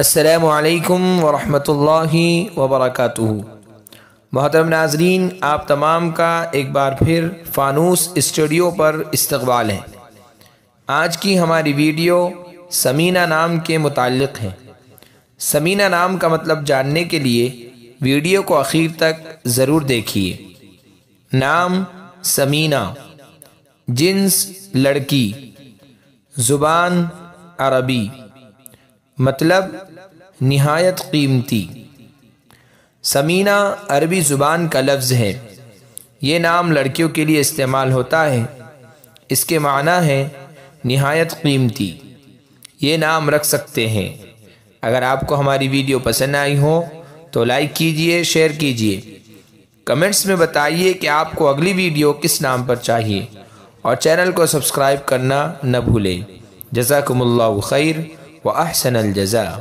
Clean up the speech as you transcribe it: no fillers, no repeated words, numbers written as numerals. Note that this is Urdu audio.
السلام علیکم ورحمۃ اللہ وبرکاتہ۔ محترم ناظرین، آپ تمام کا ایک بار پھر فانوس اسٹوڈیو پر استقبال ہے۔ آج کی ہماری ویڈیو سمینہ نام کے متعلق ہے۔ سمینہ نام کا مطلب جاننے کے لیے ویڈیو کو آخر تک ضرور دیکھیے۔ نام سمینہ، جنس لڑکی، زبان عربی، مطلب نہایت قیمتی۔ سمینہ عربی زبان کا لفظ ہے۔ یہ نام لڑکیوں کے لیے استعمال ہوتا ہے۔ اس کے معنی ہے نہایت قیمتی۔ یہ نام رکھ سکتے ہیں۔ اگر آپ کو ہماری ویڈیو پسند آئی ہو تو لائک کیجئے، شیئر کیجئے، کمنٹس میں بتائیے کہ آپ کو اگلی ویڈیو کس نام پر چاہیے، اور چینل کو سبسکرائب کرنا نہ بھولیں۔ جزاکم اللہ خیر وأحسن الجزاء۔